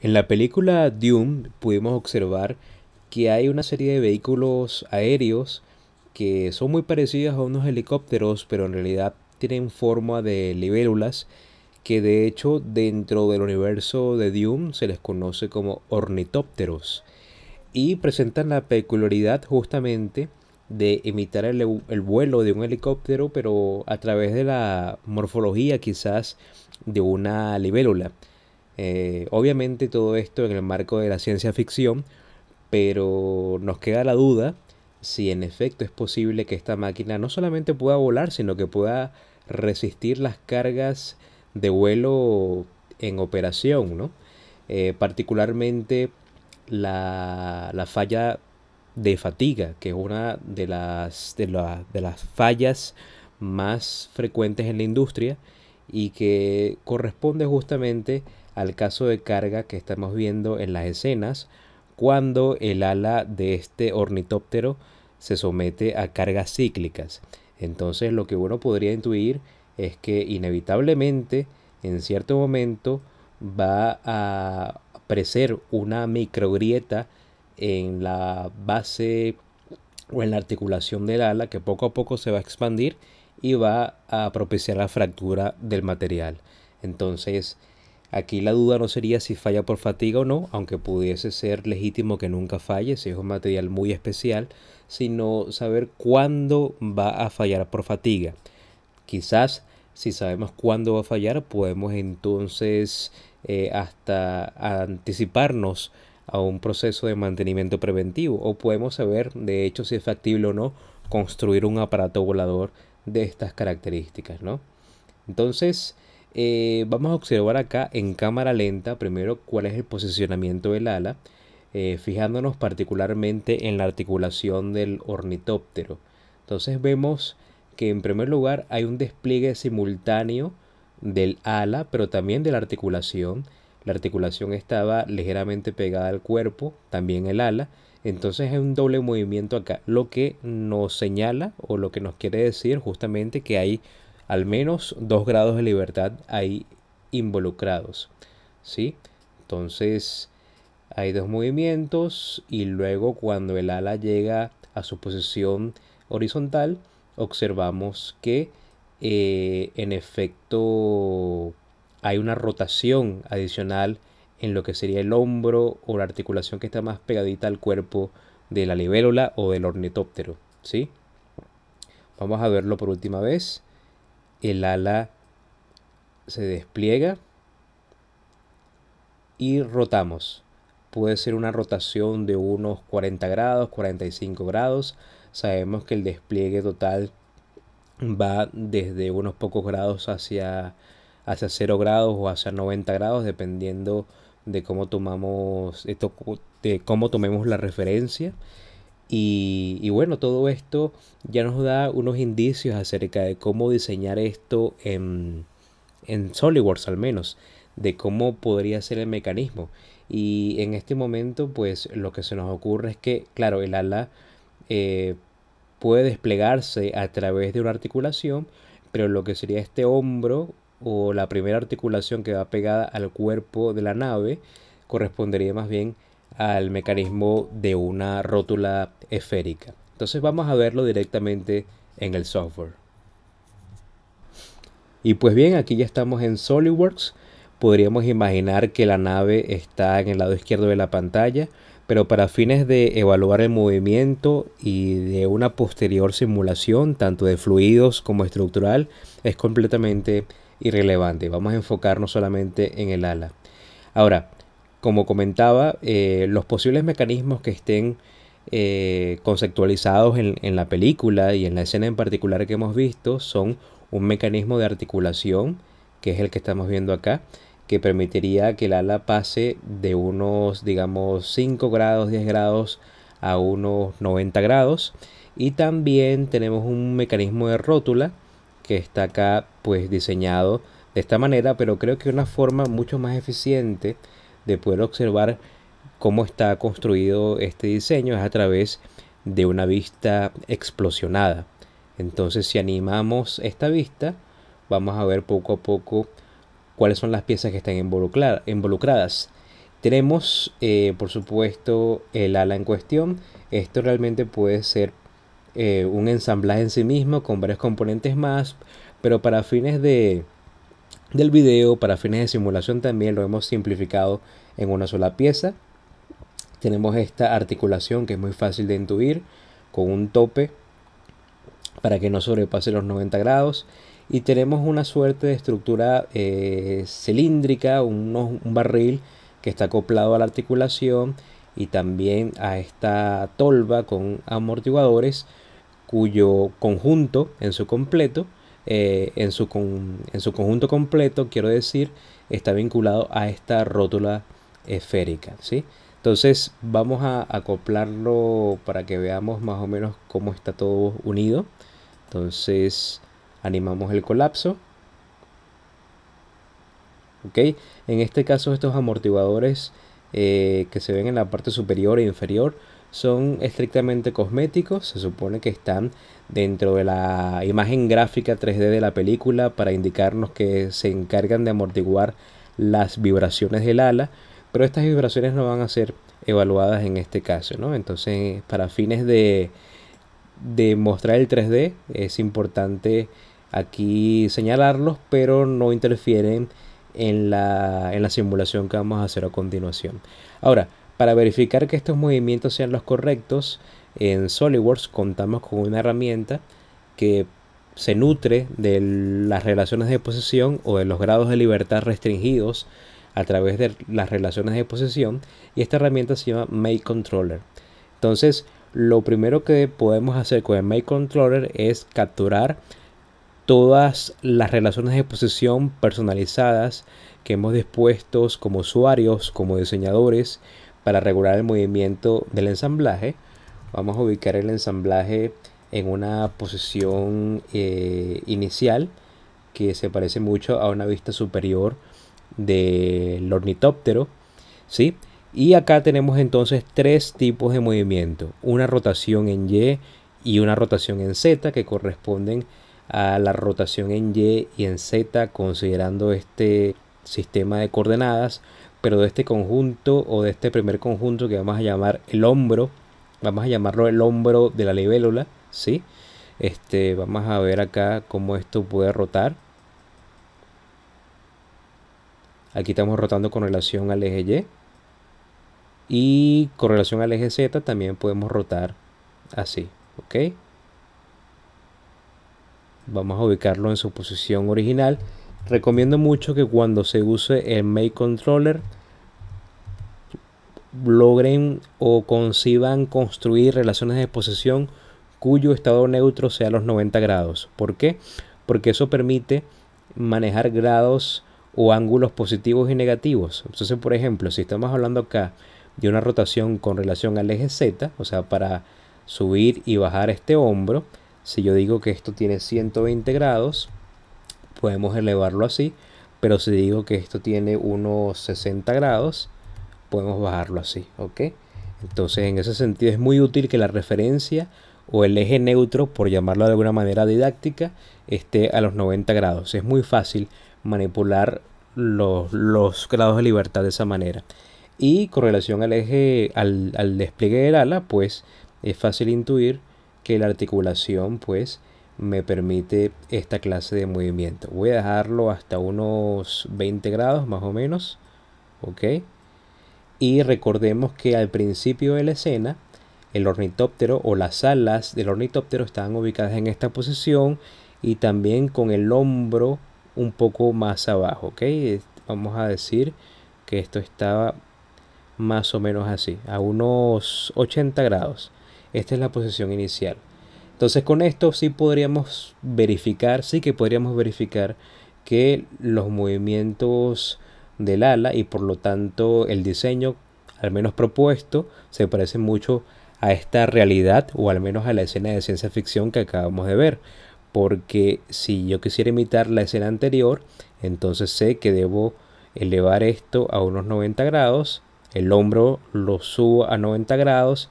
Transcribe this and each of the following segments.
En la película Dune pudimos observar que hay una serie de vehículos aéreos que son muy parecidos a unos helicópteros, pero en realidad tienen forma de libélulas, que de hecho dentro del universo de Dune se les conoce como ornitópteros y presentan la peculiaridad justamente de imitar el vuelo de un helicóptero, pero a través de la morfología quizás de una libélula. Obviamente todo esto en el marco de la ciencia ficción, pero nos queda la duda si en efecto es posible que esta máquina no solamente pueda volar, sino que pueda resistir las cargas de vuelo en operación, ¿no? Particularmente la falla de fatiga, que es una de las fallas más frecuentes en la industria y que corresponde justamente al caso de carga que estamos viendo en las escenas cuando el ala de este ornitóptero se somete a cargas cíclicas. Entonces lo que uno podría intuir es que inevitablemente en cierto momento va a aparecer una microgrieta en la base o en la articulación del ala que poco a poco se va a expandir y va a propiciar la fractura del material. Entonces, aquí la duda no sería si falla por fatiga o no, aunque pudiese ser legítimo que nunca falle, si es un material muy especial, sino saber cuándo va a fallar por fatiga. Quizás si sabemos cuándo va a fallar, podemos entonces hasta anticiparnos a un proceso de mantenimiento preventivo o podemos saber de hecho si es factible o no construir un aparato volador de estas características, ¿no? Entonces, vamos a observar acá en cámara lenta primero cuál es el posicionamiento del ala, fijándonos particularmente en la articulación del ornitóptero. Entonces vemos que en primer lugar hay un despliegue simultáneo del ala, pero también de la articulación. La articulación estaba ligeramente pegada al cuerpo, también el ala. Entonces hay un doble movimiento acá, lo que nos señala o lo que nos quiere decir justamente que hay al menos 2 grados de libertad ahí involucrados, ¿sí? Entonces hay dos movimientos y luego cuando el ala llega a su posición horizontal, observamos que en efecto hay una rotación adicional en lo que sería el hombro o la articulación que está más pegadita al cuerpo de la libélula o del ornitóptero, ¿sí? Vamos a verlo por última vez. El ala se despliega y rotamos. Puede ser una rotación de unos 40 grados, 45 grados. Sabemos que el despliegue total va desde unos pocos grados hacia 0 grados o hacia 90 grados, dependiendo de cómo tomamos esto, de cómo tomemos la referencia. Y bueno, todo esto ya nos da unos indicios acerca de cómo diseñar esto en SolidWorks al menos, de cómo podría ser el mecanismo. Y en este momento, pues lo que se nos ocurre es que, claro, el ala eh, puede desplegarse a través de una articulación, pero lo que sería este hombro o la primera articulación que va pegada al cuerpo de la nave correspondería más bien al mecanismo de una rótula esférica. Entonces vamos a verlo directamente en el software. Y pues bien, aquí ya estamos en SolidWorks. Podríamos imaginar que la nave está en el lado izquierdo de la pantalla, pero para fines de evaluar el movimiento y de una posterior simulación, tanto de fluidos como estructural, es completamente irrelevante. Vamos a enfocarnos solamente en el ala. Ahora, como comentaba, los posibles mecanismos que estén conceptualizados en la película y en la escena en particular que hemos visto son un mecanismo de articulación, que es el que estamos viendo acá, que permitiría que el ala pase de unos, digamos, 5 grados, 10 grados a unos 90 grados. Y también tenemos un mecanismo de rótula que está acá pues diseñado de esta manera, pero creo que una forma mucho más eficiente de poder observar cómo está construido este diseño es a través de una vista explosionada. Entonces, si animamos esta vista, vamos a ver poco a poco cuáles son las piezas que están involucradas. Tenemos, por supuesto, el ala en cuestión. Esto realmente puede ser un ensamblaje en sí mismo con varios componentes más, pero para fines del video, para fines de simulación también lo hemos simplificado en una sola pieza. Tenemos esta articulación que es muy fácil de intuir, con un tope para que no sobrepase los 90 grados. Y tenemos una suerte de estructura cilíndrica, un barril que está acoplado a la articulación y también a esta tolva con amortiguadores, cuyo conjunto en su completo, en su conjunto completo, quiero decir, está vinculado a esta rótula esférica, ¿sí? Entonces vamos a acoplarlo para que veamos más o menos cómo está todo unido. Entonces animamos el colapso. ¿Ok? En este caso estos amortiguadores que se ven en la parte superior e inferior son estrictamente cosméticos. Se supone que están dentro de la imagen gráfica 3D de la película para indicarnos que se encargan de amortiguar las vibraciones del ala, pero estas vibraciones no van a ser evaluadas en este caso, ¿no? Entonces, para fines de mostrar el 3D es importante aquí señalarlos, pero no interfieren en la simulación que vamos a hacer a continuación. Ahora, para verificar que estos movimientos sean los correctos, en SolidWorks contamos con una herramienta que se nutre de las relaciones de posición o de los grados de libertad restringidos a través de las relaciones de posición, y esta herramienta se llama Make Controller. Entonces, lo primero que podemos hacer con el Make Controller es capturar todas las relaciones de posición personalizadas que hemos dispuesto como usuarios, como diseñadores, para regular el movimiento del ensamblaje. Vamos a ubicar el ensamblaje en una posición inicial que se parece mucho a una vista superior del ornitóptero, ¿sí? Y acá tenemos entonces tres tipos de movimiento: una rotación en Y una rotación en Z, que corresponden a la rotación en Y y en Z considerando este sistema de coordenadas, pero de este conjunto o de este primer conjunto que vamos a llamar el hombro, vamos a llamarlo el hombro de la libélula, ¿sí? Vamos a ver acá cómo esto puede rotar. Aquí estamos rotando con relación al eje Y con relación al eje Z también podemos rotar así, ¿ok? Vamos a ubicarlo en su posición original. Recomiendo mucho que cuando se use el Make Controller logren o conciban construir relaciones de posición cuyo estado neutro sea los 90 grados. ¿Por qué? Porque eso permite manejar grados o ángulos positivos y negativos. Entonces, por ejemplo, si estamos hablando acá de una rotación con relación al eje Z, o sea, para subir y bajar este hombro, si yo digo que esto tiene 120 grados, podemos elevarlo así, pero si digo que esto tiene unos 60 grados, podemos bajarlo así, ¿ok? Entonces, en ese sentido es muy útil que la referencia o el eje neutro, por llamarlo de alguna manera didáctica, esté a los 90 grados. Es muy fácil manipular los grados de libertad de esa manera. Y con relación al eje, al despliegue del ala, pues es fácil intuir que la articulación pues me permite esta clase de movimiento. Voy a dejarlo hasta unos 20 grados más o menos, ¿ok? Y recordemos que al principio de la escena el ornitóptero o las alas del ornitóptero estaban ubicadas en esta posición y también con el hombro un poco más abajo, ¿ok? Vamos a decir que esto estaba más o menos así, a unos 80 grados. Esta es la posición inicial. Entonces, con esto sí podríamos verificar, que los movimientos del ala y por lo tanto el diseño, al menos propuesto, se parece mucho a esta realidad o al menos a la escena de ciencia ficción que acabamos de ver. Porque si yo quisiera imitar la escena anterior, entonces sé que debo elevar esto a unos 90 grados, el hombro lo subo a 90 grados,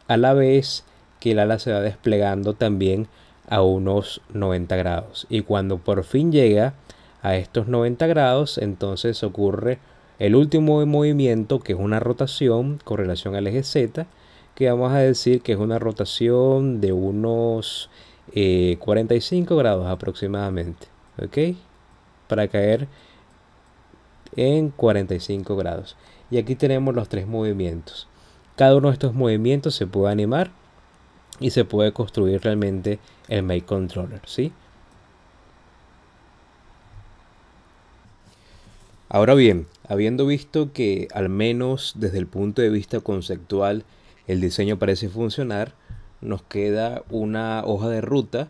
a la vez que el ala se va desplegando también a unos 90 grados. Y cuando por fin llega a estos 90 grados, entonces ocurre el último movimiento, que es una rotación con relación al eje Z, que vamos a decir que es una rotación de unos 45 grados aproximadamente, ¿ok? Para caer en 45 grados. Y aquí tenemos los tres movimientos. Cada uno de estos movimientos se puede animar y se puede construir realmente el Make Controller, ¿sí? Ahora bien, habiendo visto que al menos desde el punto de vista conceptual el diseño parece funcionar, nos queda una hoja de ruta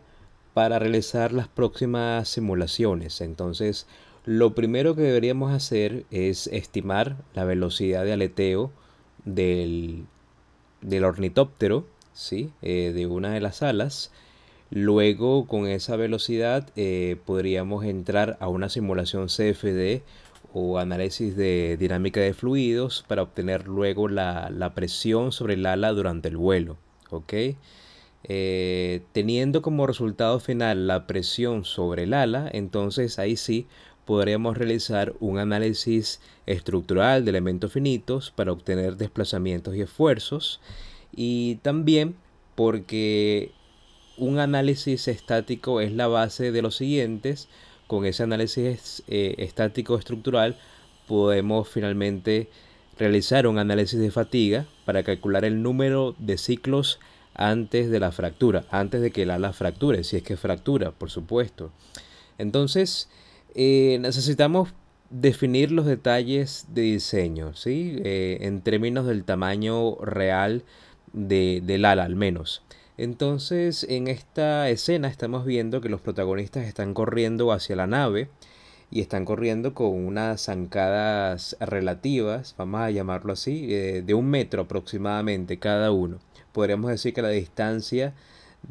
para realizar las próximas simulaciones. Entonces, lo primero que deberíamos hacer es estimar la velocidad de aleteo del, del ornitóptero, ¿sí? De una de las alas. Luego, con esa velocidad, podríamos entrar a una simulación CFD o análisis de dinámica de fluidos para obtener luego la presión sobre el ala durante el vuelo. ¿Ok? Teniendo como resultado final la presión sobre el ala, entonces ahí sí podríamos realizar un análisis estructural de elementos finitos para obtener desplazamientos y esfuerzos. Y también porque un análisis estático es la base de los siguientes. Con ese análisis estático estructural podemos finalmente realizar un análisis de fatiga para calcular el número de ciclos antes de la fractura, antes de que el ala fracture, si es que fractura, por supuesto. Entonces, necesitamos definir los detalles de diseño, ¿sí? En términos del tamaño real del ala, al menos. Entonces, en esta escena estamos viendo que los protagonistas están corriendo hacia la nave y están corriendo con unas zancadas relativas, vamos a llamarlo así, de 1 metro aproximadamente cada uno. Podríamos decir que la distancia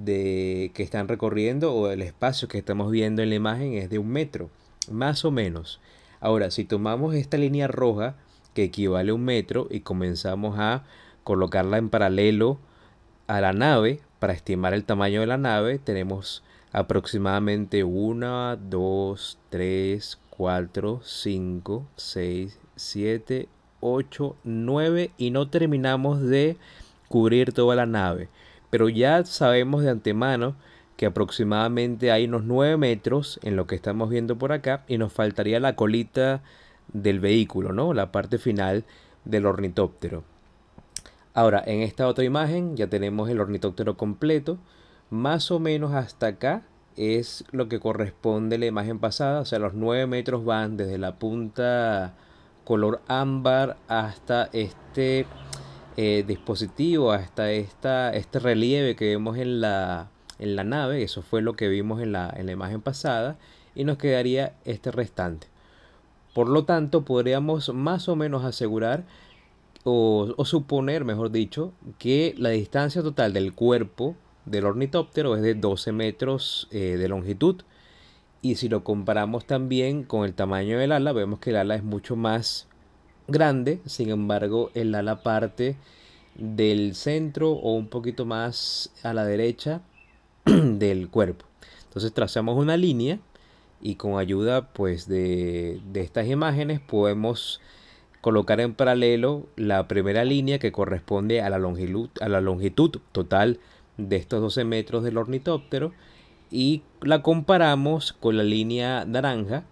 que están recorriendo o el espacio que estamos viendo en la imagen es de 1 metro, más o menos. Ahora, si tomamos esta línea roja que equivale a 1 metro y comenzamos a colocarla en paralelo a la nave, para estimar el tamaño de la nave, tenemos aproximadamente 1, 2, 3, 4, 5, 6, 7, 8, 9 y no terminamos de cubrir toda la nave. Pero ya sabemos de antemano que aproximadamente hay unos 9 metros en lo que estamos viendo por acá y nos faltaría la colita del vehículo, ¿no? La parte final del ornitóptero. Ahora, en esta otra imagen ya tenemos el ornitóptero completo. Más o menos hasta acá es lo que corresponde a la imagen pasada. O sea, los 9 metros van desde la punta color ámbar hasta este dispositivo, hasta este relieve que vemos en la nave. Eso fue lo que vimos en la imagen pasada. Y nos quedaría este restante. Por lo tanto, podríamos más o menos asegurar o suponer, mejor dicho, que la distancia total del cuerpo del ornitóptero es de 12 metros de longitud. Y si lo comparamos también con el tamaño del ala, vemos que el ala es mucho más grande. Sin embargo, el ala parte del centro o un poquito más a la derecha del cuerpo. Entonces trazamos una línea y con ayuda pues de estas imágenes podemos colocar en paralelo la primera línea que corresponde a la longitud total de estos 12 metros del ornitóptero y la comparamos con la línea naranja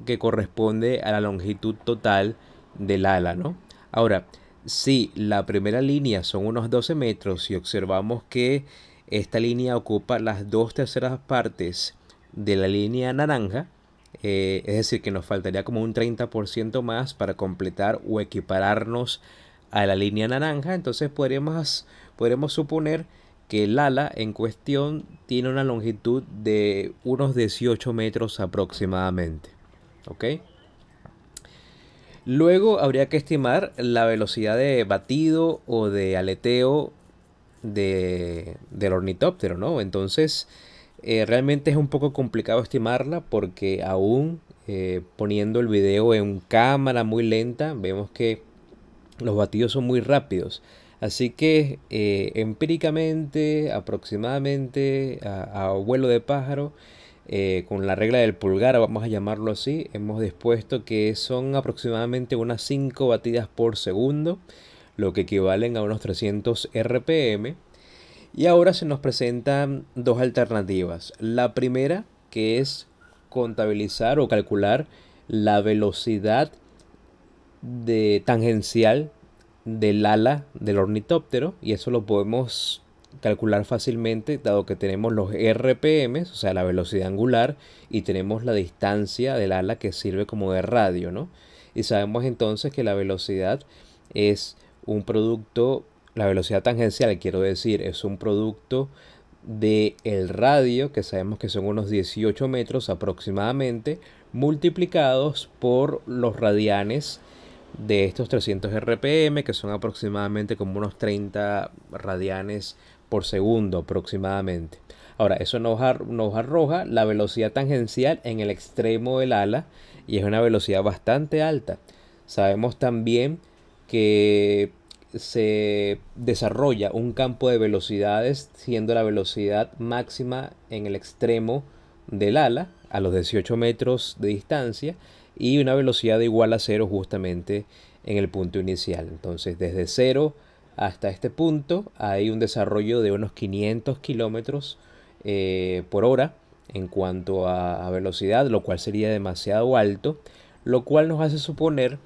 que corresponde a la longitud total del ala, ¿no? Ahora, si la primera línea son unos 12 metros y observamos que esta línea ocupa las 2/3 partes de la línea naranja, es decir, que nos faltaría como un 30% más para completar o equipararnos a la línea naranja. Entonces podríamos suponer que el ala en cuestión tiene una longitud de unos 18 metros aproximadamente. ¿Ok? Luego habría que estimar la velocidad de batido o de aleteo del ornitóptero, ¿no? Entonces, realmente es un poco complicado estimarla porque aún poniendo el video en cámara muy lenta, vemos que los batidos son muy rápidos. Así que empíricamente, aproximadamente a vuelo de pájaro, con la regla del pulgar, vamos a llamarlo así, hemos dispuesto que son aproximadamente unas 5 batidas por segundo, lo que equivalen a unos 300 RPM. Y ahora se nos presentan dos alternativas. La primera, que es contabilizar o calcular la velocidad de tangencial del ala del ornitóptero, y eso lo podemos calcular fácilmente dado que tenemos los RPM, o sea la velocidad angular, y tenemos la distancia del ala que sirve como de radio, ¿no? Y sabemos entonces que la velocidad es un producto, la velocidad tangencial quiero decir, es un producto de el radio, que sabemos que son unos 18 metros aproximadamente, multiplicados por los radianes de estos 300 RPM, que son aproximadamente como unos 30 radianes por segundo aproximadamente. Ahora, eso nos arroja la velocidad tangencial en el extremo del ala, y es una velocidad bastante alta. Sabemos también que se desarrolla un campo de velocidades, siendo la velocidad máxima en el extremo del ala a los 18 metros de distancia, y una velocidad igual a cero justamente en el punto inicial. Entonces, desde cero hasta este punto hay un desarrollo de unos 500 kilómetros por hora en cuanto a velocidad, lo cual sería demasiado alto, lo cual nos hace suponer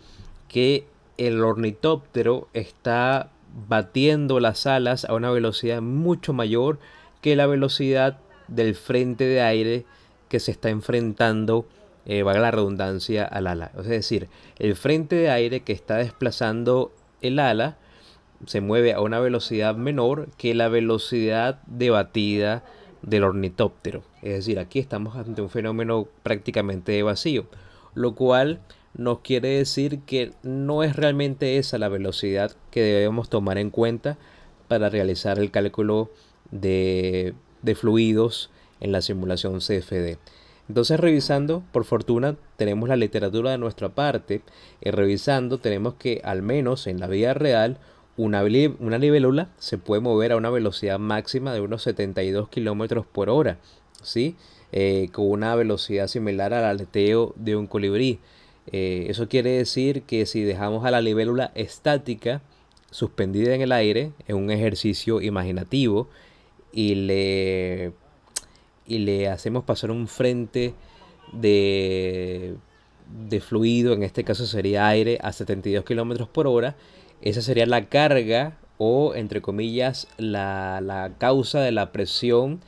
que el ornitóptero está batiendo las alas a una velocidad mucho mayor que la velocidad del frente de aire que se está enfrentando, valga la redundancia, al ala. Es decir, el frente de aire que está desplazando el ala se mueve a una velocidad menor que la velocidad de batida del ornitóptero. Es decir, aquí estamos ante un fenómeno prácticamente de vacío, lo cual nos quiere decir que no es realmente esa la velocidad que debemos tomar en cuenta para realizar el cálculo de fluidos en la simulación CFD. Entonces, revisando, por fortuna, tenemos la literatura de nuestra parte, y revisando tenemos que al menos en la vida real una libélula se puede mover a una velocidad máxima de unos 72 kilómetros por hora, ¿sí? Con una velocidad similar al aleteo de un colibrí. Eso quiere decir que si dejamos a la libélula estática, suspendida en el aire, en un ejercicio imaginativo, y le hacemos pasar un frente de, de fluido, en este caso sería aire, a 72 kilómetros por hora, esa sería la carga o, entre comillas, la causa de la presión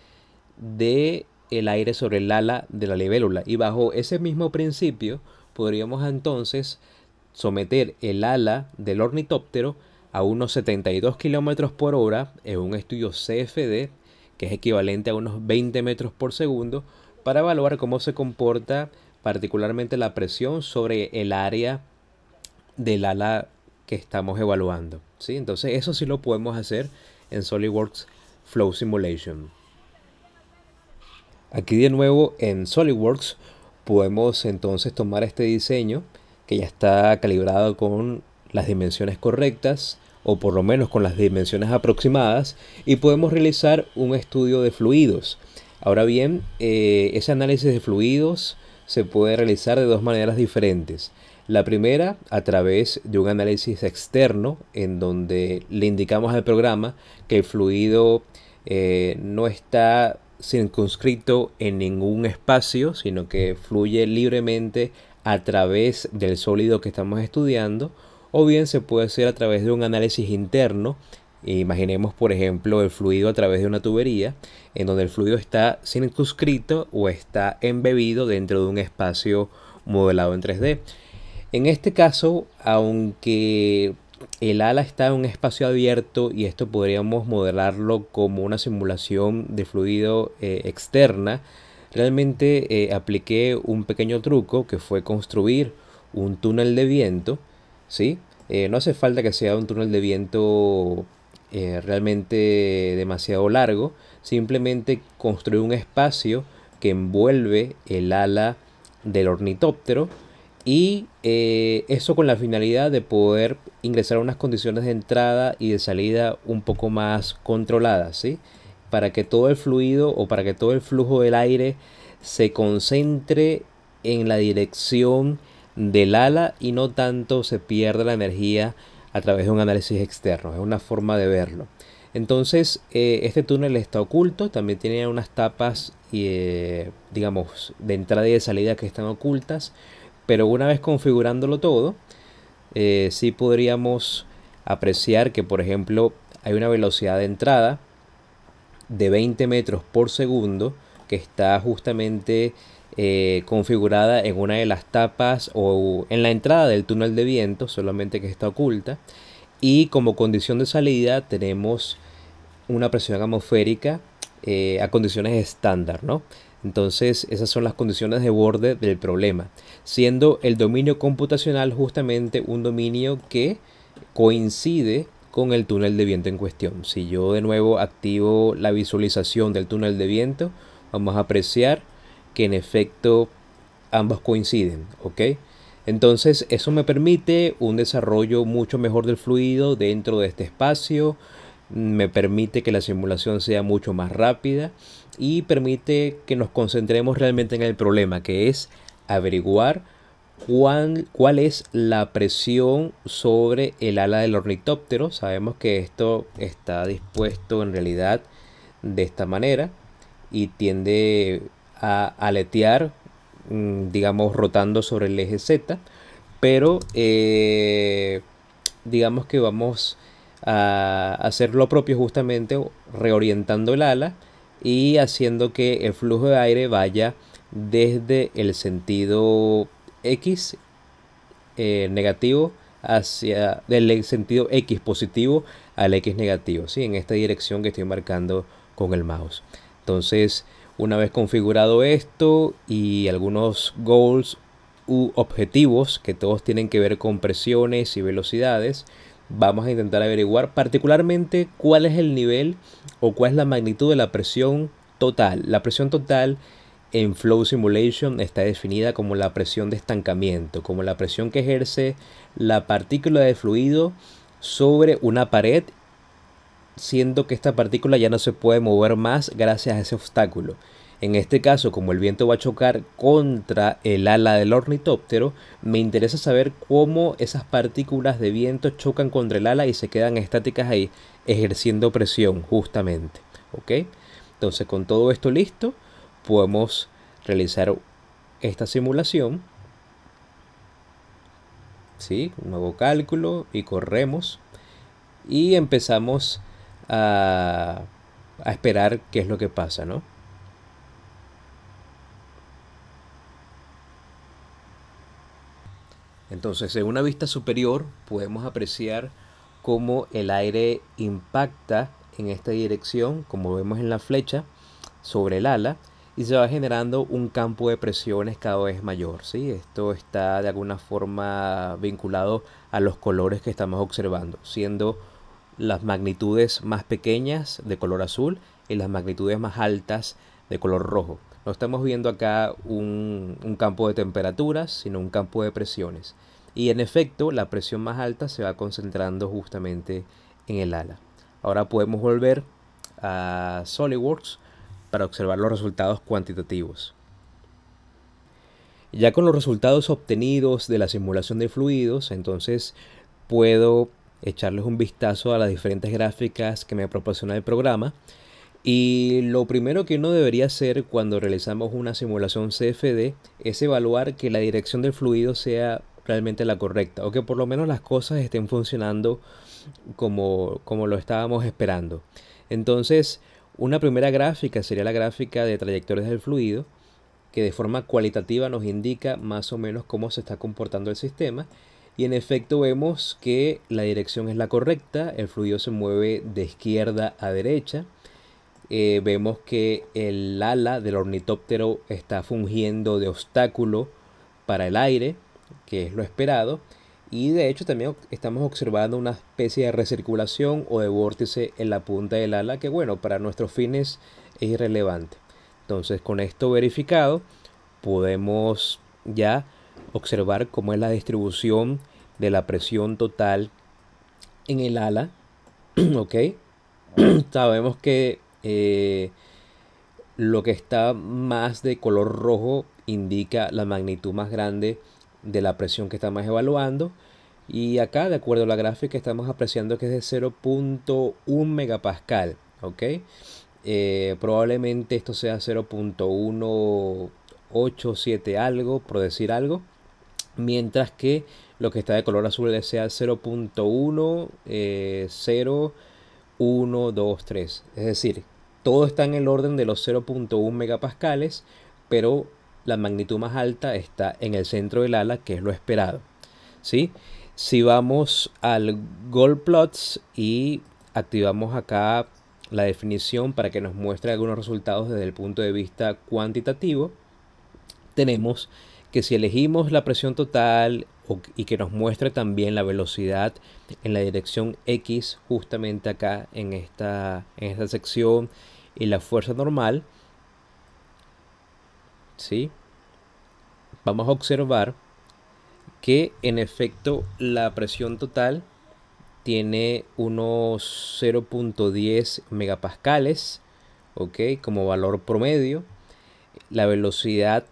del aire sobre el ala de la libélula. Y bajo ese mismo principio podríamos entonces someter el ala del ornitóptero a unos 72 kilómetros por hora en un estudio CFD, que es equivalente a unos 20 metros por segundo, para evaluar cómo se comporta particularmente la presión sobre el área del ala que estamos evaluando, ¿sí? Entonces eso sí lo podemos hacer en SolidWorks Flow Simulation. Aquí de nuevo en SolidWorks podemos entonces tomar este diseño que ya está calibrado con las dimensiones correctas, o por lo menos con las dimensiones aproximadas, y podemos realizar un estudio de fluidos. Ahora bien, ese análisis de fluidos se puede realizar de dos maneras diferentes. La primera, a través de un análisis externo, en donde le indicamos al programa que el fluido no está circunscrito en ningún espacio, sino que fluye libremente a través del sólido que estamos estudiando. O bien se puede hacer a través de un análisis interno. Imaginemos, por ejemplo, el fluido a través de una tubería, en donde el fluido está circunscrito o está embebido dentro de un espacio modelado en 3D. En este caso, aunque el ala está en un espacio abierto, y esto podríamos modelarlo como una simulación de fluido externa, realmente apliqué un pequeño truco que fue construir un túnel de viento, ¿sí? No hace falta que sea un túnel de viento realmente demasiado largo, simplemente construir un espacio que envuelve el ala del ornitóptero, y eso con la finalidad de poder ingresar a unas condiciones de entrada y de salida un poco más controladas, ¿sí? Para que todo el fluido o para que todo el flujo del aire se concentre en la dirección del ala y no tanto se pierda la energía a través de un análisis externo. Es una forma de verlo. Entonces, este túnel está oculto, también tiene unas tapas, digamos, de entrada y de salida que están ocultas, pero una vez configurándolo todo, sí podríamos apreciar que, por ejemplo, hay una velocidad de entrada de 20 metros por segundo que está justamente configurada en una de las tapas o en la entrada del túnel de viento, solamente que está oculta. Y como condición de salida tenemos una presión atmosférica a condiciones estándar, ¿no? Entonces esas son las condiciones de borde del problema, siendo el dominio computacional justamente un dominio que coincide con el túnel de viento en cuestión. Si yo de nuevo activo la visualización del túnel de viento, vamos a apreciar que en efecto ambos coinciden, ¿ok? Entonces eso me permite un desarrollo mucho mejor del fluido dentro de este espacio, me permite que la simulación sea mucho más rápida y permite que nos concentremos realmente en el problema, que es averiguar cuál es la presión sobre el ala del ornitóptero. Sabemos que esto está dispuesto en realidad de esta manera y tiende a aletear, digamos, rotando sobre el eje Z, pero digamos que vamos a hacer lo propio, justamente reorientando el ala y haciendo que el flujo de aire vaya desde el sentido X negativo hacia del sentido X positivo al X negativo, ¿sí? En esta dirección que estoy marcando con el mouse. Entonces, una vez configurado esto y algunos goals u objetivos que todos tienen que ver con presiones y velocidades, vamos a intentar averiguar particularmente cuál es el nivel o cuál es la magnitud de la presión total. La presión total en Flow Simulation está definida como la presión de estancamiento, como la presión que ejerce la partícula de fluido sobre una pared, siendo que esta partícula ya no se puede mover más gracias a ese obstáculo. En este caso, como el viento va a chocar contra el ala del ornitóptero, me interesa saber cómo esas partículas de viento chocan contra el ala y se quedan estáticas ahí, ejerciendo presión justamente. ¿Ok? Entonces, con todo esto listo, podemos realizar esta simulación. ¿Sí? Un nuevo cálculo y corremos. Y empezamos a esperar qué es lo que pasa, ¿no? Entonces, en una vista superior podemos apreciar cómo el aire impacta en esta dirección, como vemos en la flecha, sobre el ala y se va generando un campo de presiones cada vez mayor, ¿sí? Esto está de alguna forma vinculado a los colores que estamos observando, siendo las magnitudes más pequeñas de color azul y las magnitudes más altas de color rojo. No estamos viendo acá un campo de temperaturas, sino un campo de presiones. Y en efecto, la presión más alta se va concentrando justamente en el ala. Ahora podemos volver a SolidWorks para observar los resultados cuantitativos. Ya con los resultados obtenidos de la simulación de fluidos, entonces puedo echarles un vistazo a las diferentes gráficas que me proporciona el programa. Y lo primero que uno debería hacer cuando realizamos una simulación CFD es evaluar que la dirección del fluido sea realmente la correcta, o que por lo menos las cosas estén funcionando como lo estábamos esperando. Entonces, una primera gráfica sería la gráfica de trayectorias del fluido, que de forma cualitativa nos indica más o menos cómo se está comportando el sistema. Y en efecto vemos que la dirección es la correcta, el fluido se mueve de izquierda a derecha. Vemos que el ala del ornitóptero está fungiendo de obstáculo para el aire, que es lo esperado. Y de hecho también estamos observando una especie de recirculación o de vórtice en la punta del ala, que bueno, para nuestros fines es irrelevante. Entonces, con esto verificado, podemos ya observar cómo es la distribución de la presión total en el ala. Ok. Sabemos que Lo que está más de color rojo indica la magnitud más grande de la presión que estamos evaluando. Y acá, de acuerdo a la gráfica, estamos apreciando que es de 0.1 megapascal. ¿Ok? Probablemente esto sea 0.187 algo, por decir algo. Mientras que lo que está de color azul sea 0.10123. Es decir, todo está en el orden de los 0.1 megapascales, pero la magnitud más alta está en el centro del ala, que es lo esperado. ¿Sí? Si vamos al Goldplots y activamos acá la definición para que nos muestre algunos resultados desde el punto de vista cuantitativo, tenemos que si elegimos la presión total y que nos muestre también la velocidad en la dirección X, justamente acá en esta sección, y la fuerza normal, ¿sí? Vamos a observar que en efecto la presión total tiene unos 0.10 megapascales, ¿ok? Como valor promedio. La velocidad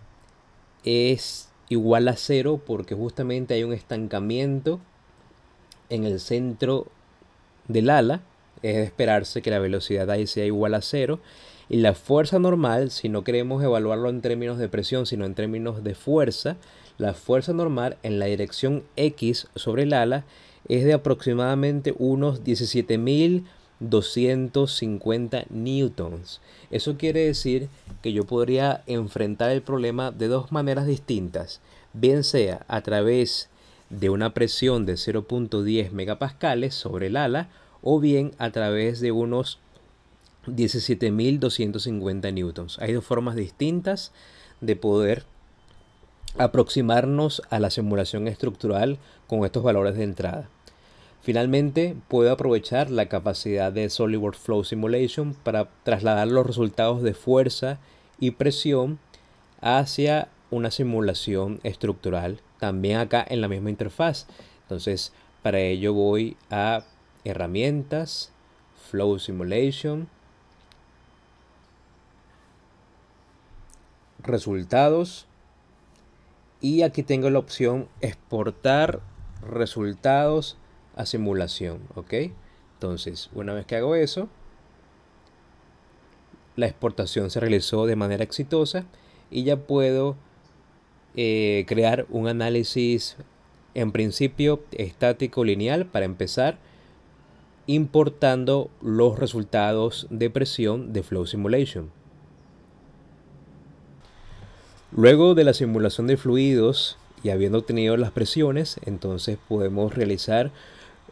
es igual a 0 porque justamente hay un estancamiento en el centro del ala. Es de esperarse que la velocidad ahí sea igual a 0. Y la fuerza normal, si no queremos evaluarlo en términos de presión, sino en términos de fuerza, la fuerza normal en la dirección X sobre el ala es de aproximadamente unos 17.250 newtons. Eso quiere decir que yo podría enfrentar el problema de dos maneras distintas, bien sea a través de una presión de 0.10 megapascales sobre el ala, o bien a través de unos 17.250 newtons. Hay dos formas distintas de poder aproximarnos a la simulación estructural con estos valores de entrada. Finalmente, puedo aprovechar la capacidad de SolidWorks Flow Simulation para trasladar los resultados de fuerza y presión hacia una simulación estructural, también acá en la misma interfaz. Entonces, para ello voy a herramientas, Flow Simulation, resultados, y aquí tengo la opción exportar resultados a simulación. ¿Ok? Entonces, una vez que hago eso, la exportación se realizó de manera exitosa y ya puedo crear un análisis en principio estático lineal para empezar, importando los resultados de presión de Flow Simulation. Luego de la simulación de fluidos y habiendo obtenido las presiones, entonces podemos realizar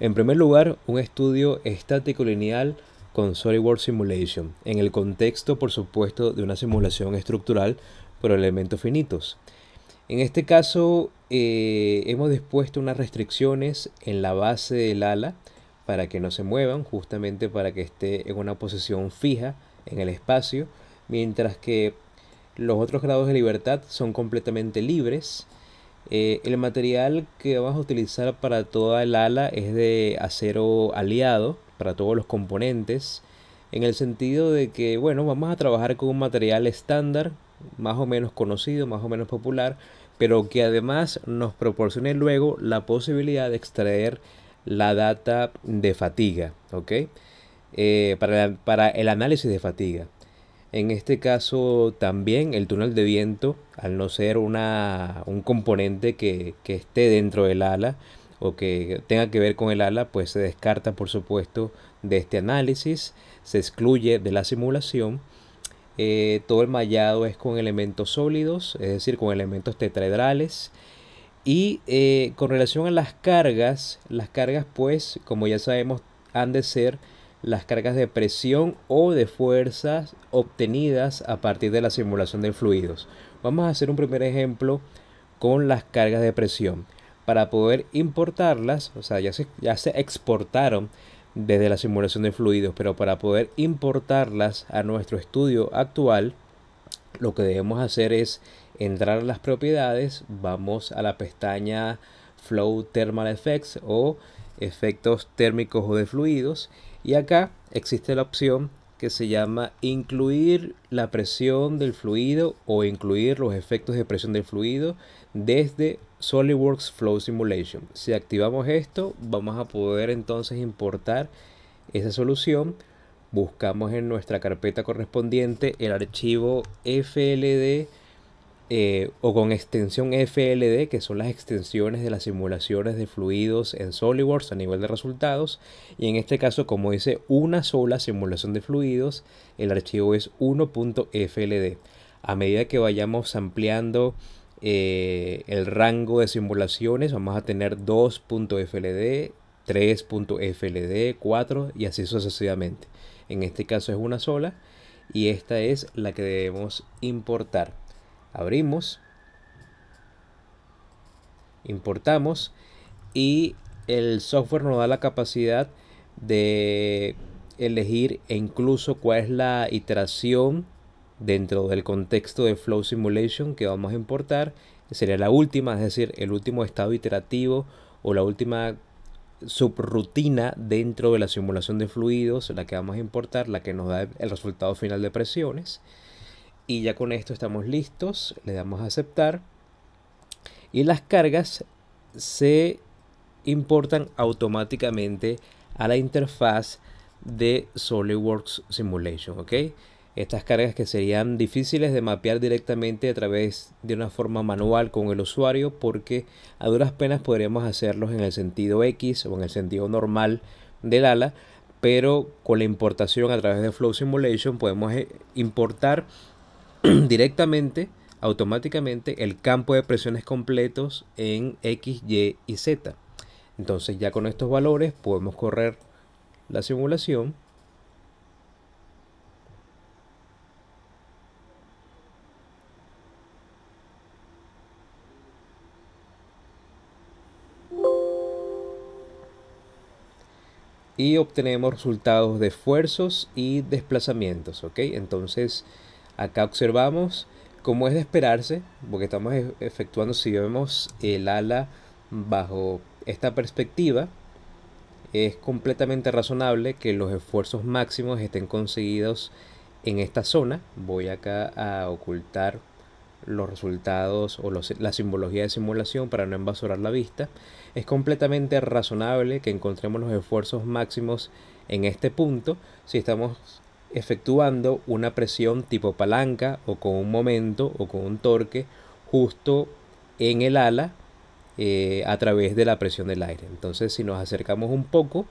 en primer lugar un estudio estático lineal con SolidWorks Simulation, en el contexto por supuesto de una simulación estructural por elementos finitos. En este caso hemos dispuesto unas restricciones en la base del ala para que no se muevan, justamente para que esté en una posición fija en el espacio, mientras que los otros grados de libertad son completamente libres. El material que vamos a utilizar para toda el ala es de acero aliado para todos los componentes, en el sentido de que, bueno, vamos a trabajar con un material estándar, más o menos conocido, más o menos popular, pero que además nos proporcione luego la posibilidad de extraer la data de fatiga, ¿ok? Para el análisis de fatiga. En este caso también el túnel de viento, al no ser un componente que esté dentro del ala o que tenga que ver con el ala, pues se descarta por supuesto de este análisis, se excluye de la simulación. Todo el mallado es con elementos sólidos, es decir, con elementos tetraedrales. Y con relación a las cargas pues como ya sabemos han de ser las cargas de presión o de fuerzas obtenidas a partir de la simulación de fluidos. Vamos a hacer un primer ejemplo con las cargas de presión. Para poder importarlas, o sea, ya se exportaron desde la simulación de fluidos, pero para poder importarlas a nuestro estudio actual, lo que debemos hacer es entrar a las propiedades, vamos a la pestaña Flow Thermal Effects o efectos térmicos o de fluidos, y acá existe la opción que se llama incluir la presión del fluido o incluir los efectos de presión del fluido desde SolidWorks Flow Simulation. Si activamos esto, vamos a poder entonces importar esa solución. Buscamos en nuestra carpeta correspondiente el archivo FLD o con extensión FLD, que son las extensiones de las simulaciones de fluidos en SolidWorks a nivel de resultados. Y en este caso, como dice una sola simulación de fluidos, el archivo es 1.fld. A medida que vayamos ampliando el rango de simulaciones, vamos a tener 2.fld, 3.fld, 4 y así sucesivamente. En este caso es una sola y esta es la que debemos importar. Abrimos, importamos y el software nos da la capacidad de elegir e incluso cuál es la iteración dentro del contexto de Flow Simulation que vamos a importar. Sería la última, es decir, el último estado iterativo o la última subrutina dentro de la simulación de fluidos, la que vamos a importar, la que nos da el resultado final de presiones. Y ya con esto estamos listos, le damos a aceptar y las cargas se importan automáticamente a la interfaz de SolidWorks Simulation, ¿ok? Estas cargas que serían difíciles de mapear directamente a través de una forma manual con el usuario, porque a duras penas podríamos hacerlos en el sentido X o en el sentido normal del ala, pero con la importación a través de Flow Simulation podemos importar directamente, automáticamente, el campo de presiones completos en X, Y y Z. Entonces ya con estos valores podemos correr la simulación. Y obtenemos resultados de esfuerzos y desplazamientos, ¿ok? Entonces acá observamos, como es de esperarse, porque estamos efectuando, si vemos el ala bajo esta perspectiva, es completamente razonable que los esfuerzos máximos estén conseguidos en esta zona. Voy acá a ocultar los resultados o la simbología de simulación para no embasurar la vista. Es completamente razonable que encontremos los esfuerzos máximos en este punto si estamos efectuando una presión tipo palanca o con un momento o con un torque justo en el ala a través de la presión del aire. Entonces, si nos acercamos un poco,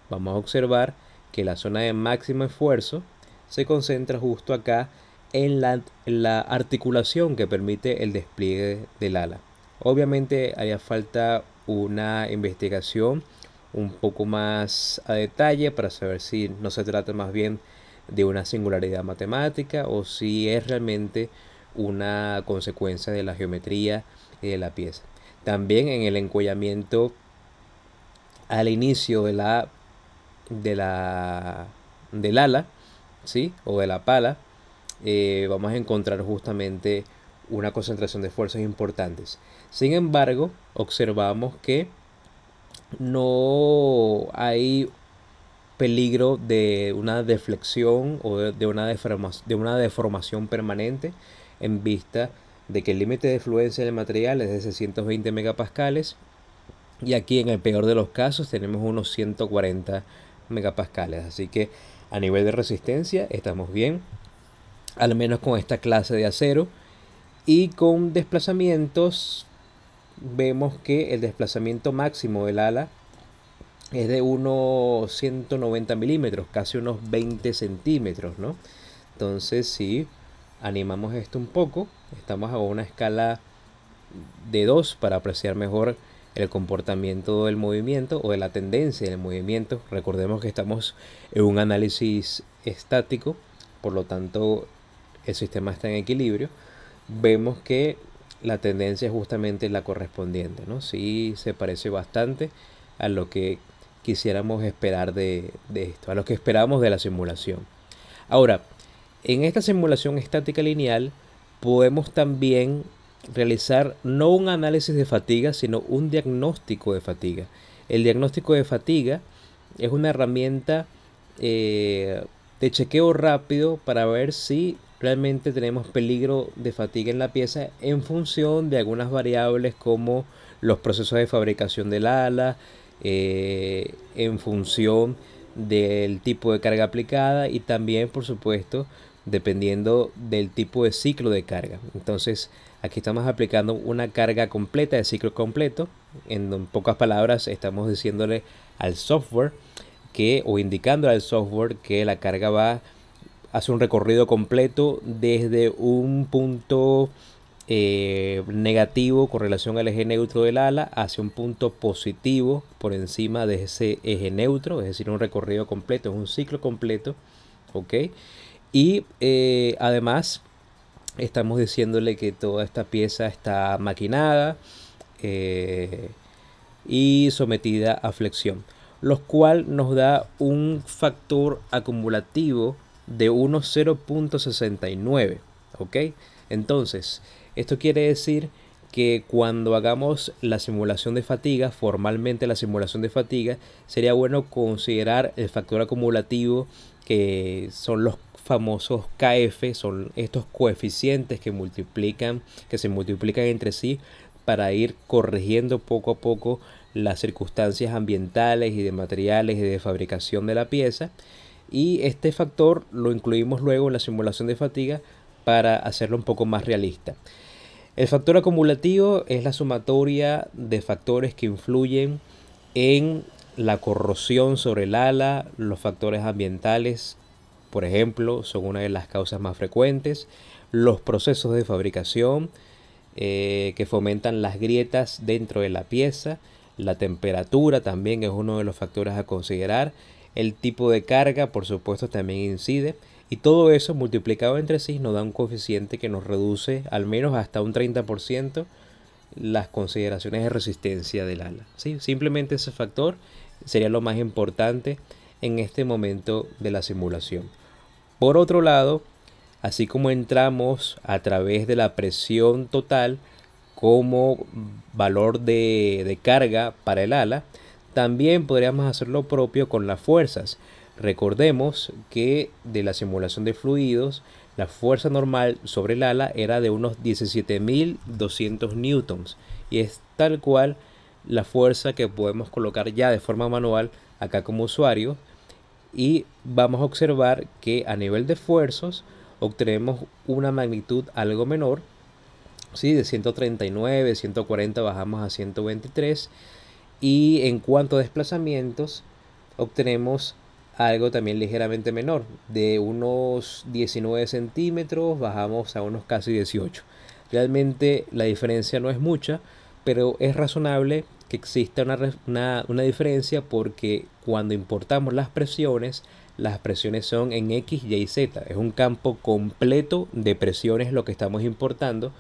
vamos a observar que la zona de máximo esfuerzo se concentra justo acá en la articulación que permite el despliegue del ala. Obviamente haría falta una investigación un poco más a detalle para saber si no se trata más bien de una singularidad matemática o si es realmente una consecuencia de la geometría y de la pieza. También en el encuellamiento al inicio del ala, ¿sí? O de la pala, vamos a encontrar justamente una concentración de esfuerzos importantes. Sin embargo, observamos que no hay peligro de una deflexión o de una deformación permanente, en vista de que el límite de fluencia del material es de 620 megapascales y aquí en el peor de los casos tenemos unos 140 megapascales. Así que a nivel de resistencia estamos bien, al menos con esta clase de acero. Y con desplazamientos vemos que el desplazamiento máximo del ala es de unos 190 milímetros, casi unos 20 centímetros, ¿no? Entonces, si animamos esto un poco, estamos a una escala de 2 para apreciar mejor el comportamiento del movimiento o de la tendencia del movimiento. Recordemos que estamos en un análisis estático, por lo tanto el sistema está en equilibrio. Vemos que la tendencia es justamente la correspondiente, ¿no? Sí, se parece bastante a lo que quisiéramos esperar de esto, a lo que esperamos de la simulación. Ahora, en esta simulación estática lineal podemos también realizar no un análisis de fatiga, sino un diagnóstico de fatiga. El diagnóstico de fatiga es una herramienta de chequeo rápido para ver si realmente tenemos peligro de fatiga en la pieza en función de algunas variables como los procesos de fabricación del ala, en función del tipo de carga aplicada y también, por supuesto, dependiendo del tipo de ciclo de carga. Entonces, aquí estamos aplicando una carga completa de ciclo completo. En pocas palabras, estamos diciéndole al software o indicando al software que la carga va a hacer un recorrido completo desde un punto negativo con relación al eje neutro del ala hacia un punto positivo por encima de ese eje neutro, es decir, un recorrido completo, es un ciclo completo, ¿ok? Y además estamos diciéndole que toda esta pieza está maquinada y sometida a flexión, lo cual nos da un factor acumulativo de unos 0.69, ¿ok? Entonces, esto quiere decir que cuando hagamos la simulación de fatiga, formalmente la simulación de fatiga, sería bueno considerar el factor acumulativo, que son los famosos KF, son estos coeficientes que se multiplican entre sí para ir corrigiendo poco a poco las circunstancias ambientales y de materiales y de fabricación de la pieza. Y este factor lo incluimos luego en la simulación de fatiga para hacerlo un poco más realista. El factor acumulativo es la sumatoria de factores que influyen en la corrosión sobre el ala. Los factores ambientales, por ejemplo, son una de las causas más frecuentes. Los procesos de fabricación que fomentan las grietas dentro de la pieza. La temperatura también es uno de los factores a considerar. El tipo de carga, por supuesto, también incide. Y todo eso multiplicado entre sí nos da un coeficiente que nos reduce al menos hasta un 30% las consideraciones de resistencia del ala. ¿Sí? Simplemente ese factor sería lo más importante en este momento de la simulación. Por otro lado, así como entramos a través de la presión total como valor de carga para el ala, también podríamos hacer lo propio con las fuerzas. Recordemos que de la simulación de fluidos, la fuerza normal sobre el ala era de unos 17.200 newtons y es tal cual la fuerza que podemos colocar ya de forma manual acá como usuario, y vamos a observar que a nivel de esfuerzos obtenemos una magnitud algo menor, ¿sí? De 139, 140 bajamos a 123, y en cuanto a desplazamientos obtenemos algo también ligeramente menor, de unos 19 centímetros bajamos a unos casi 18. Realmente la diferencia no es mucha, pero es razonable que exista una diferencia, porque cuando importamos las presiones son en X, Y, Z. Es un campo completo de presiones lo que estamos importando,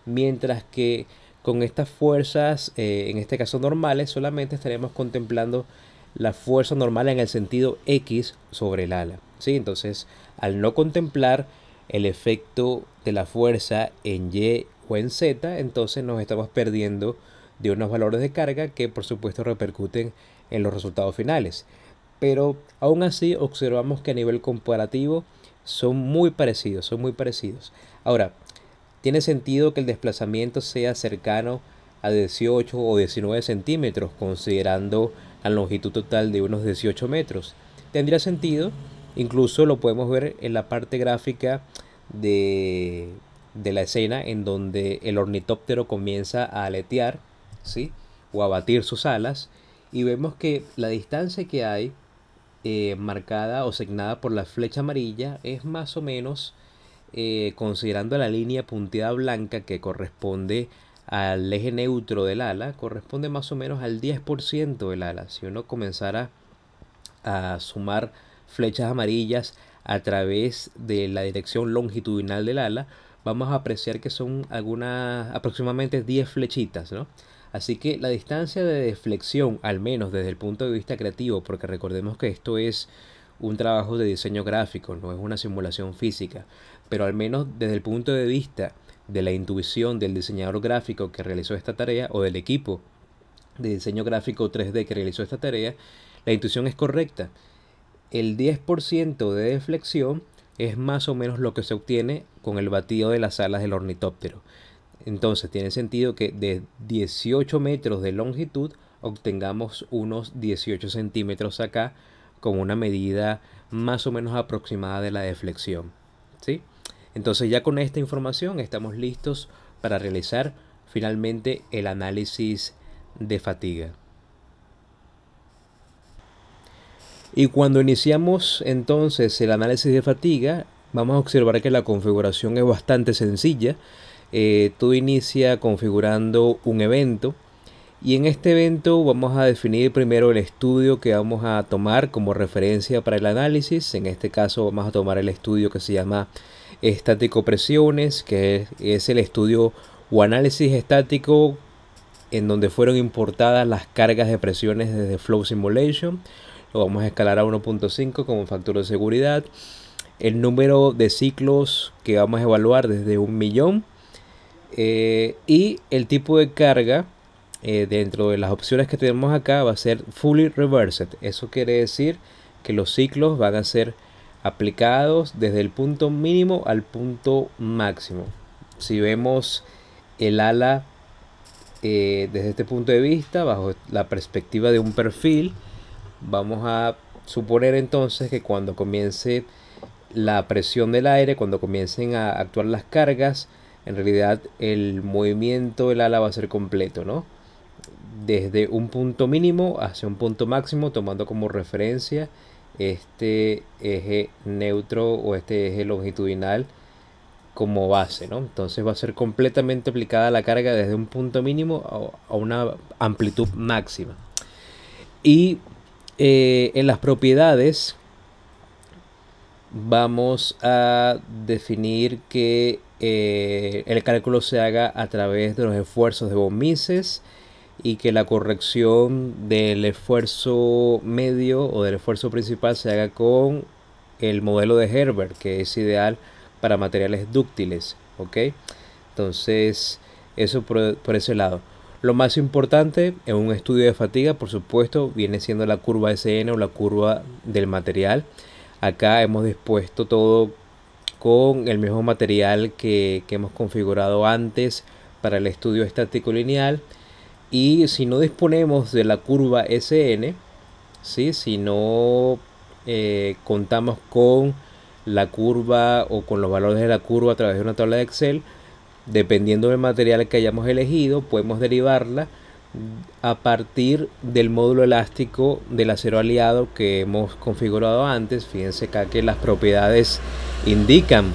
mientras que con estas fuerzas, en este caso normales, solamente estaremos contemplando la fuerza normal en el sentido X sobre el ala, ¿sí? Entonces, al no contemplar el efecto de la fuerza en Y o en Z, entonces nos estamos perdiendo de unos valores de carga que por supuesto repercuten en los resultados finales. Pero aún así observamos que a nivel comparativo son muy parecidos, Ahora, tiene sentido que el desplazamiento sea cercano a 18 o 19 centímetros, considerando la longitud total de unos 18 metros. Tendría sentido, incluso lo podemos ver en la parte gráfica de la escena, en donde el ornitóptero comienza a aletear, ¿sí? O a batir sus alas, y vemos que la distancia que hay marcada o asignada por la flecha amarilla es más o menos, considerando la línea punteada blanca que corresponde al eje neutro del ala, corresponde más o menos al 10% del ala. Si uno comenzara a sumar flechas amarillas a través de la dirección longitudinal del ala, vamos a apreciar que son aproximadamente 10 flechitas, ¿no? Así que la distancia de deflexión, al menos desde el punto de vista creativo, porque recordemos que esto es un trabajo de diseño gráfico, no es una simulación física, pero al menos desde el punto de vista de la intuición del diseñador gráfico que realizó esta tarea, o del equipo de diseño gráfico 3D que realizó esta tarea, la intuición es correcta. el 10% de deflexión es más o menos lo que se obtiene con el batido de las alas del ornitóptero. Entonces tiene sentido que de 18 metros de longitud obtengamos unos 18 centímetros acá como una medida más o menos aproximada de la deflexión, ¿sí? Entonces ya con esta información estamos listos para realizar finalmente el análisis de fatiga. Y cuando iniciamos entonces el análisis de fatiga, vamos a observar que la configuración es bastante sencilla. Todo inicia configurando un evento, y en este evento vamos a definir primero el estudio que vamos a tomar como referencia para el análisis. En este caso vamos a tomar el estudio que se llama estático presiones, que es el estudio o análisis estático en donde fueron importadas las cargas de presiones desde Flow Simulation. Lo vamos a escalar a 1.5 como factor de seguridad. El número de ciclos que vamos a evaluar desde 1.000.000. Y el tipo de carga dentro de las opciones que tenemos acá va a ser fully reversed. Eso quiere decir que los ciclos van a ser aplicados desde el punto mínimo al punto máximo. Si vemos el ala desde este punto de vista, bajo la perspectiva de un perfil, vamos a suponer entonces que cuando comience la presión del aire, cuando comiencen a actuar las cargas, en realidad el movimiento del ala va a ser completo, ¿no? Desde un punto mínimo hacia un punto máximo, tomando como referencia este eje neutro o este eje longitudinal como base, ¿no? Entonces va a ser completamente aplicada la carga desde un punto mínimo a una amplitud máxima. Y en las propiedades vamos a definir que el cálculo se haga a través de los esfuerzos de von Mises, y que la corrección del esfuerzo medio o del esfuerzo principal se haga con el modelo de Herbert, que es ideal para materiales dúctiles, ¿ok? Entonces eso por ese lado. Lo más importante en un estudio de fatiga, por supuesto, viene siendo la curva SN o la curva del material. Acá hemos dispuesto todo con el mismo material que hemos configurado antes para el estudio estático lineal. Y si no disponemos de la curva SN, ¿sí? Si no contamos con la curva o con los valores de la curva a través de una tabla de Excel, dependiendo del material que hayamos elegido, podemos derivarla a partir del módulo elástico del acero aliado que hemos configurado antes. Fíjense acá que las propiedades indican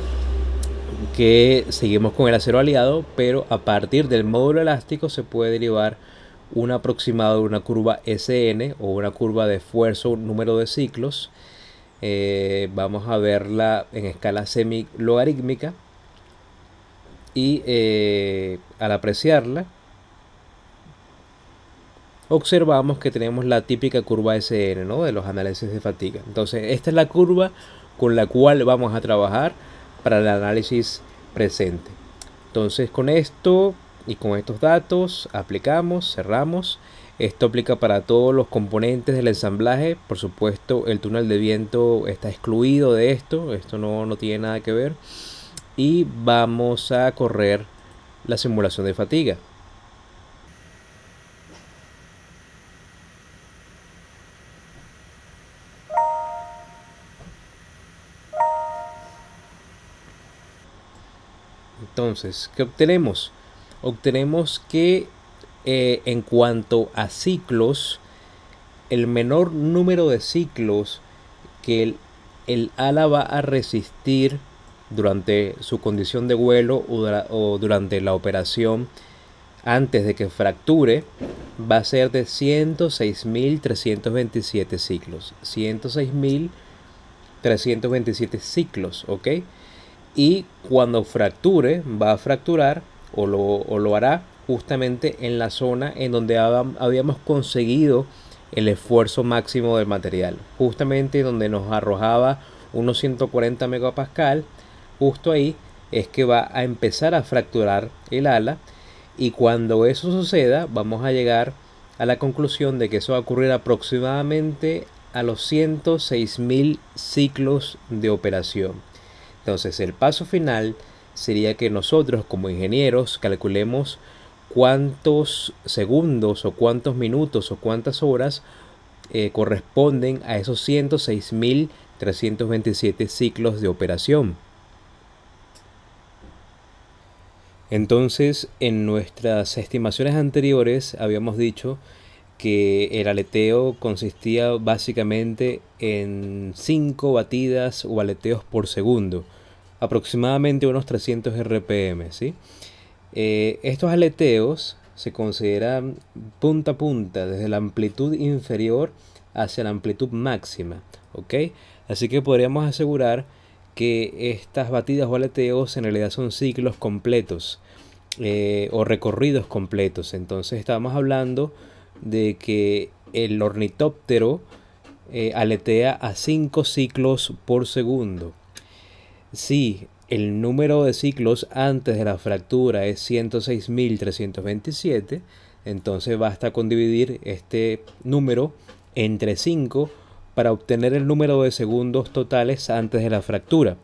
que seguimos con el acero aliado, pero a partir del módulo elástico se puede derivar un aproximado de una curva SN o una curva de esfuerzo, número de ciclos. Vamos a verla en escala semi-logarítmica, y al apreciarla observamos que tenemos la típica curva SN, ¿no? De los análisis de fatiga. Entonces esta es la curva con la cual vamos a trabajar para el análisis presente. Entonces con esto y con estos datos aplicamos, cerramos. Esto aplica para todos los componentes del ensamblaje. Por supuesto el túnel de viento está excluido de esto. Esto no tiene nada que ver. Y vamos a correr la simulación de fatiga. Entonces, ¿qué obtenemos? Obtenemos que en cuanto a ciclos, el menor número de ciclos que el ala va a resistir durante su condición de vuelo o durante la operación antes de que fracture va a ser de 106.327 ciclos. 106.327 ciclos, ¿ok? Y cuando fracture, va a fracturar o lo hará justamente en la zona en donde habíamos conseguido el esfuerzo máximo del material, justamente donde nos arrojaba unos 140 megapascal. Justo ahí es que va a empezar a fracturar el ala, y cuando eso suceda vamos a llegar a la conclusión de que eso va a ocurrir aproximadamente a los 106.000 ciclos de operación. Entonces el paso final sería que nosotros como ingenieros calculemos cuántos segundos o cuántos minutos o cuántas horas corresponden a esos 106.327 ciclos de operación. Entonces, en nuestras estimaciones anteriores habíamos dicho que el aleteo consistía básicamente en 5 batidas o aleteos por segundo, aproximadamente unos 300 RPM, ¿sí? Estos aleteos se consideran punta a punta, desde la amplitud inferior hacia la amplitud máxima, ¿ok? Así que podríamos asegurar que estas batidas o aleteos en realidad son ciclos completos o recorridos completos. Entonces estamos hablando de que el ornitóptero aletea a 5 ciclos por segundo. Si el número de ciclos antes de la fractura es 106.327, entonces basta con dividir este número entre 5 para obtener el número de segundos totales antes de la fractura.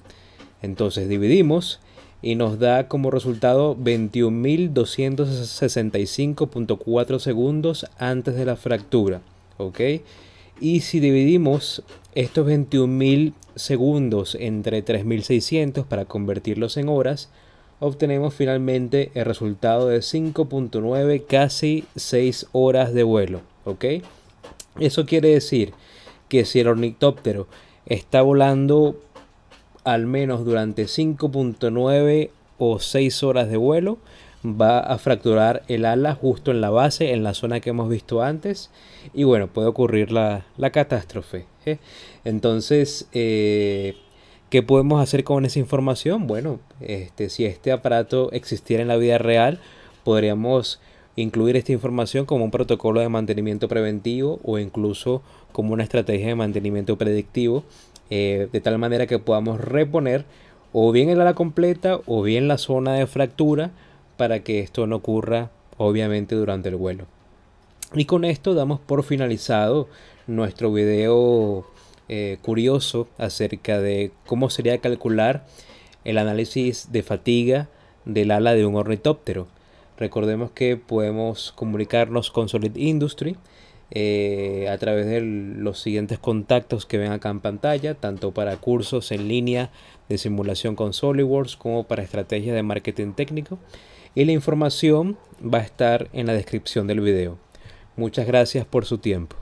Entonces dividimos y nos da como resultado 21.265.4 segundos antes de la fractura, ¿ok? Y si dividimos estos 21.000 segundos entre 3.600 para convertirlos en horas, obtenemos finalmente el resultado de 5.9, casi 6 horas de vuelo, ¿ok? Eso quiere decir que si el ornitóptero está volando al menos durante 5.9 o 6 horas de vuelo, va a fracturar el ala justo en la base, en la zona que hemos visto antes, y bueno, puede ocurrir la catástrofe. Entonces, ¿qué podemos hacer con esa información? Bueno, si este aparato existiera en la vida real, podríamos incluir esta información como un protocolo de mantenimiento preventivo o incluso como una estrategia de mantenimiento predictivo, de tal manera que podamos reponer o bien el ala completa o bien la zona de fractura para que esto no ocurra obviamente durante el vuelo. Y con esto damos por finalizado nuestro video curioso acerca de cómo sería calcular el análisis de fatiga del ala de un ornitóptero. Recordemos que podemos comunicarnos con Solid Industry a través de los siguientes contactos que ven acá en pantalla, tanto para cursos en línea de simulación con SolidWorks como para estrategias de marketing técnico, y la información va a estar en la descripción del video. Muchas gracias por su tiempo.